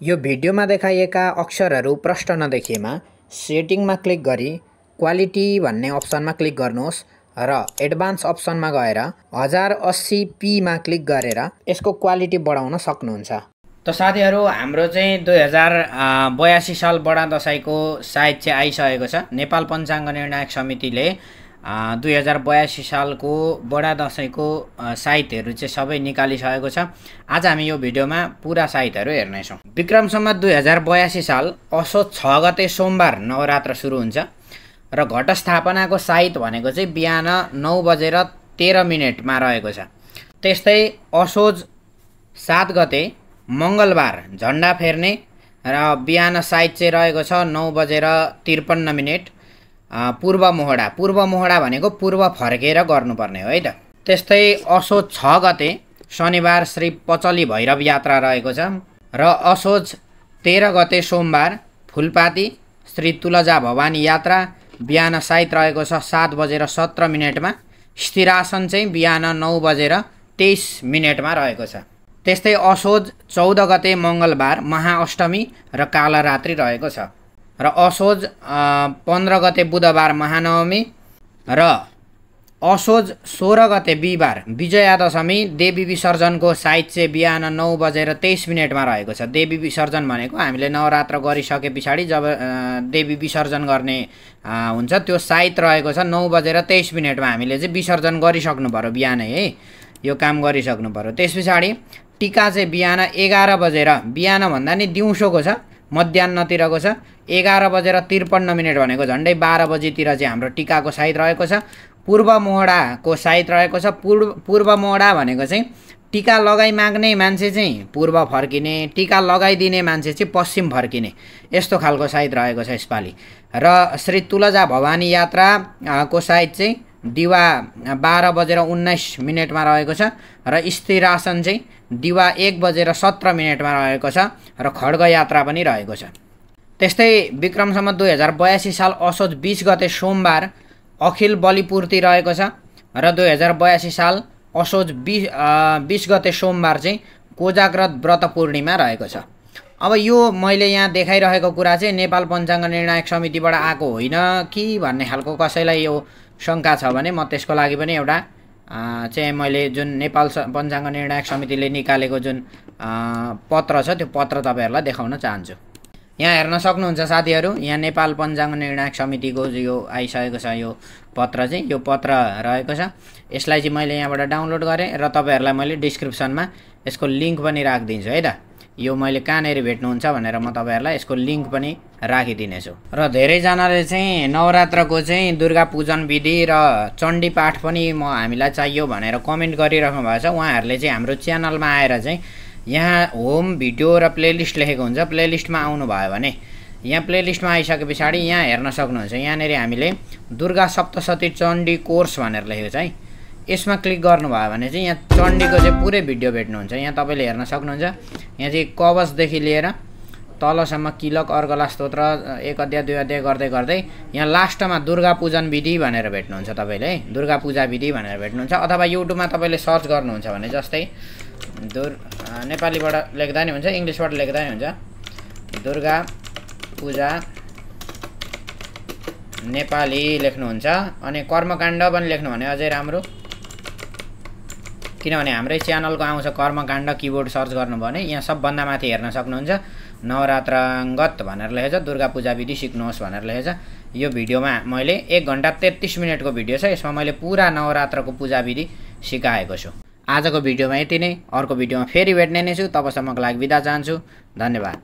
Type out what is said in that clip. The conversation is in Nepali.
यो भिडियोमा देखाइएका अक्षरहरू प्रष्ट नदेखिएमा सेटिङमा क्लिक गरी क्वालिटी भन्ने अप्सनमा क्लिक गर्नुहोस् र एडभान्स अप्सनमा गएर 1080p मा क्लिक गरेर यसको क्वालिटी बढाउन सक्नुहुन्छ। त साथीहरु, हाम्रो चाहिँ 2082 साल बडा दशैंको सायद चाहिँ आइसकेको छ। नेपाल पञ्चाङ्ग निर्णायक समितिले 2082 सालको बडा दशैंको साइतहरु चाहिँ सबै निकालिसकेको छ। आज हामी यो भिडियोमा पूरा साइतहरु हेर्नेछौं। विक्रम सम्वत 2082 साल असोज 6 गते सोमबार नवरात्र सुरु हुन्छ र घटस्थापनाको साइत भनेको चाहिँ बिहान 9:13 मा रहेको छ। त्यस्तै असोज 7 गते मंगलबार झण्डा फेर्ने र बिहान साइत चाहिँ रहेको छ 9:53 पूर्व मोहडा भनेको पूर्व फर्केर गर्नुपर्ने हो है त। त्यस्तै असोज 6 गते शनिबार श्री पचली भैरव यात्रा रहेको छ र असोज 13 गते सोमबार फुलपाती श्री तुलजा भवानी यात्रा बिहान साइत रहेको छ 7:17 मा। स्थिरासन चाहिँ बिहान 9:23 मा रहेको छ। त्यस्तै असोज 14 गते मंगलबार महाअष्टमी र कालरात्रि रहेको छ र असोज 15 गते बुधबार महानवमी र असोज 16 गते बिहीबार विजयादशमी देवी विसर्जनको साइत चाहिँ बिहान 9:23 मा रहेको छ। देवी विसर्जन भनेको हामीले नवरात्र गरिसके पछाडि जब देवी विसर्जन गर्ने हुन्छ त्यो साइत रहेको छ 9:23 मा। हामीले चाहिँ विसर्जन गरिसक्नु पर्यो बिहानै है, यो काम गरिसक्नु पर्यो। त्यसपछि टीका चाहिँ बिहान 11 बजेर, बिहान भन्दा नि दिउँसोको छ, मध्याह्नतिरको छ। 11:53 भनेको झन्डै 12 बजेतिर चाहिँ हाम्रो टीकाको साइत रहेको छ। पूर्व मोहडाको साइत रहेको छ। पूर्व मोहडा भनेको चाहिँ टीका लगाइ माग्ने मान्छे चाहिँ पूर्व फर्किने, टीका लगाइदिने मान्छे चाहिँ पश्चिम फर्किने, यस्तो खालको साइत रहेको छ यसपालि। र श्री तुलजा भवानी यात्रा को साइत चाहिँ दिवा 12:19 मा रहेको छ र स्थिरासन चाहिँ दिवा 1:17 मा रहेको छ र खड्ग यात्रा पनि रहेको छ। त्यस्तै विक्रम सम्वत 2082 साल असोज 20 गते सोमबार अखिल बलिपूर्ति रहेको छ र 2082 साल असोज 20 गते सोमबार चाहिँ कोजाग्रत व्रत पूर्णिमा रहेको छ। अब यो मैले यहाँ देखाइरहेको कुरा चाहिँ नेपाल पञ्चाङ्ग निर्णायक समितिबाट आएको होइन कि भन्ने खालको कसैलाई यो शंका छ भने म त्यसको लागि पनि एउटा चाहिँ मैले जुन नेपाल पञ्चाङ्ग निर्णायक समितिले निकालेको जुन पत्र छ त्यो पत्र तपाईहरुलाई देखाउन चाहन्छु। यहाँ हेर्न सक्नुहुन्छ साथीहरु, यहाँ नेपाल पञ्चाङ्ग निर्णायक समितिको यो आइसकेको छ यो पत्र चाहिँ, यो पत्र रहेको छ। यसलाई चाहिँ मैले यहाँबाट डाउनलोड गरे र तपाईहरुलाई मैले डिस्क्रिप्सनमा यसको लिंक पनि राखिदिन्छु है त। यो मैले कहाँनेर भेट्नुहुन्छ भनेर म तपाईहरुलाई यसको लिंक पनि राखिदिनेछु। र धेरै जनाले चाहिँ नवरात्रको चाहिँ दुर्गा पूजन विधि र चण्डी पाठ पनि हामीलाई चाहियो भनेर कमेन्ट गरिराख्नु भएको छ। उहाँहरुले चाहिँ हाम्रो च्यानलमा आएर चाहिँ यहाँ होम भिडियो र प्लेलिस्ट लेखेको हुन्छ, प्लेलिस्टमा आउनु भयो भने यहाँ प्लेलिस्टमा आइसके पछाडि यहाँ हेर्न सक्नुहुन्छ। यहाँनेर हामीले दुर्गा सप्तशती चण्डी कोर्स भनेर लेखेको छ है, यसमा क्लिक गर्नुभयो भने चाहिँ यहाँ चण्डीको चाहिँ पुरै भिडियो भेट्नुहुन्छ। यहाँ तपाईले हेर्न सक्नुहुन्छ। यहाँ चाहिँ कवचदेखि लिएर तलसम्म किलक अर्गला स्तोत्र 1 अध्याय 2 अध्याय गर्दै गर्दै यहाँ लास्टमा दुर्गा पूजन विधि भनेर भेट्नुहुन्छ तपाईले है, दुर्गा पूजा विधि भनेर भेट्नुहुन्छ। अथवा युट्युबमा तपाईले सर्च गर्नुहुन्छ भने जस्तै नेपालीबाट लेख्दा नि हुन्छ, इंग्लिशबाट लेख्दा नि हुन्छ, दुर्गा पूजा नेपाली लेख्नुहुन्छ। अनि कर्मकाण्ड पनि लेख्नु भने अझै राम्रो, किनभने हाम्रै च्यानलको आउँछ कर्मकाण्ड, किबोर्ड सर्च गर्नु भने यहाँ सबभन्दा माथि हेर्न सक्नुहुन्छ नवरात्राङ्गत भनेर लेखेछ, दुर्गा पूजा विधि सिक्नुहोस् भनेर लेखेछ। यो भिडियोमा मैले 1 घण्टा 33 मिनेटको भिडियो छ, यसमा मैले पूरा नवरात्रको पूजा विधि सिकाएको छु। आजको भिडियोमा यति नै, अर्को भिडियोमा फेरि भेट्ने नै छु। तबसम्मको लागि बिदा चाहन्छु। धन्यवाद।